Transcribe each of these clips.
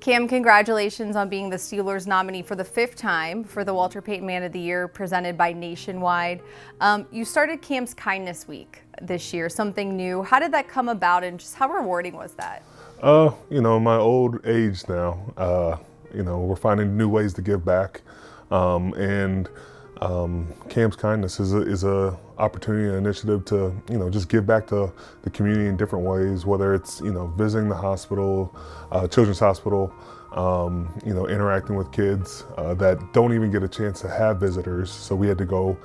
Cam, congratulations on being the Steelers nominee for the 5th time for the Walter Payton Man of the Year presented by Nationwide. You started Cam's Kindness Week this year, something new. How did that come about and just how rewarding was that? In my old age now, we're finding new ways to give back. Cam's Kindness is a opportunity and initiative to, just give back to the community in different ways, whether it's, visiting the hospital, children's hospital, interacting with kids that don't even get a chance to have visitors. So we had to go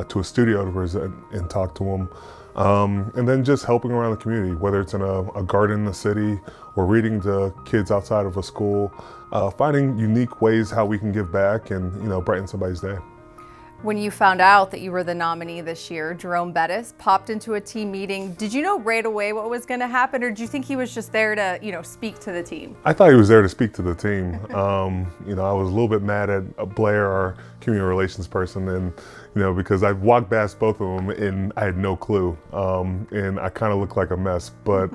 to a studio to present and talk to them. And then just helping around the community, whether it's in a garden in the city or reading to kids outside of a school, finding unique ways how we can give back and, brighten somebody's day. When you found out that you were the nominee this year, Jerome Bettis popped into a team meeting. Did you know right away what was going to happen, or did you think he was just there to, speak to the team? I thought he was there to speak to the team. I was a little bit mad at Blair, our community relations person, and because I walked past both of them and I had no clue, and I kind of looked like a mess. But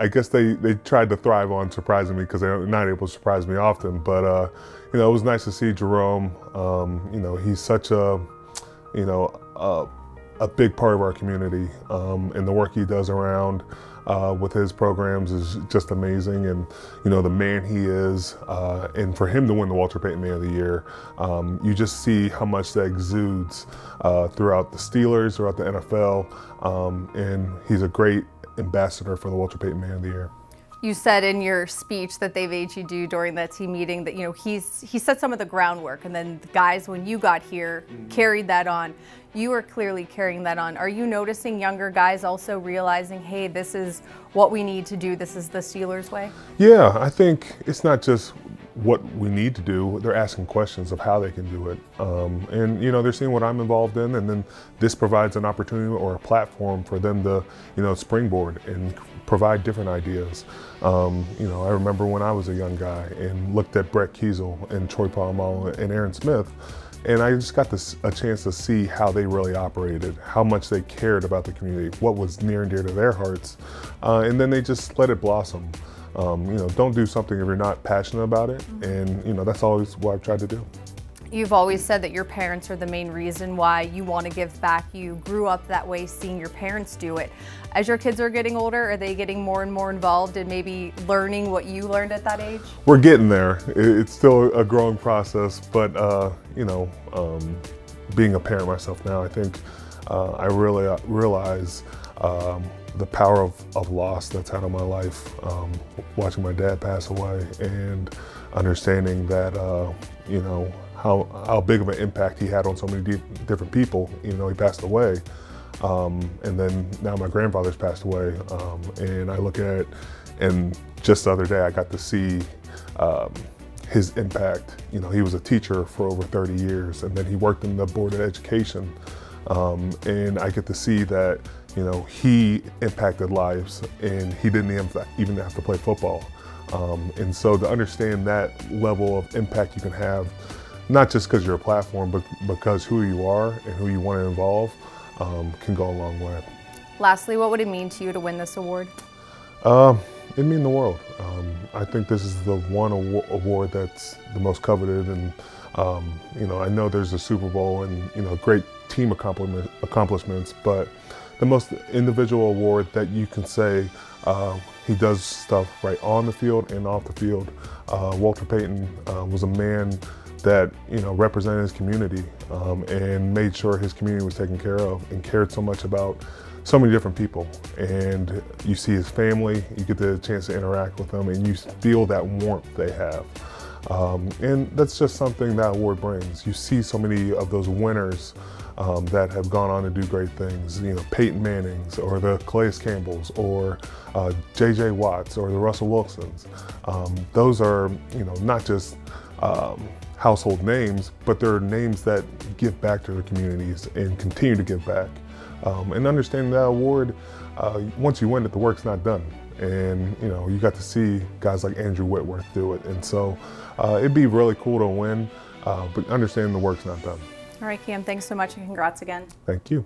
I guess they tried to thrive on surprising me because they're not able to surprise me often. But it was nice to see Jerome. He's such a big part of our community, and the work he does around with his programs is just amazing. And the man he is, and for him to win the Walter Payton Man of the Year, you just see how much that exudes throughout the Steelers, throughout the NFL, and he's a great ambassador for the Walter Payton Man of the Year. You said in your speech that they made you do during that team meeting that he set some of the groundwork, and then the guys, when you got here, carried that on. You are clearly carrying that on. Are you noticing younger guys also realizing, hey, this is what we need to do, this is the Steelers way? Yeah, I think it's not just what we need to do, they're asking questions of how they can do it. And they're seeing what I'm involved in, and then this provides an opportunity or a platform for them to, springboard and provide different ideas. I remember when I was a young guy and looked at Brett Kiesel and Troy Polamalu and Aaron Smith, and I just got a chance to see how they really operated, how much they cared about the community, what was near and dear to their hearts, and then they just let it blossom. Don't do something if you're not passionate about it, and that's always what I've tried to do. You've always said that your parents are the main reason why you want to give back. You grew up that way, seeing your parents do it. As your kids are getting older, are they getting more and more involved and maybe learning what you learned at that age? We're getting there. It's still a growing process, but being a parent myself now, I think I really realize the power of loss that's had on my life, watching my dad pass away and understanding that, how big of an impact he had on so many different people. He passed away, and then now my grandfather's passed away, and I look at it, and just the other day I got to see his impact. He was a teacher for over 30 years, and then he worked in the Board of Education, and I get to see that he impacted lives, and he didn't even have to play football. And so to understand that level of impact you can have, not just because you're a platform, but because who you are and who you want to involve, can go a long way. Lastly, what would it mean to you to win this award? It means the world. I think this is the one award that's the most coveted, and I know there's a Super Bowl and great team accomplishments, but the most individual award that you can say he does stuff right on the field and off the field. Walter Payton was a man that represented his community and made sure his community was taken care of and cared so much about so many different people. And you see his family, you get the chance to interact with them, and you feel that warmth they have. And that's just something that award brings. You see so many of those winners that have gone on to do great things, Peyton Mannings or the Calais Campbells or J.J. Watts or the Russell Wilsons. Those are, not just household names, but they're names that give back to their communities and continue to give back. And understanding that award, once you win it, the work's not done. And you got to see guys like Andrew Whitworth do it. And so it'd be really cool to win, but understanding the work's not done. All right, Cam, thanks so much and congrats again. Thank you.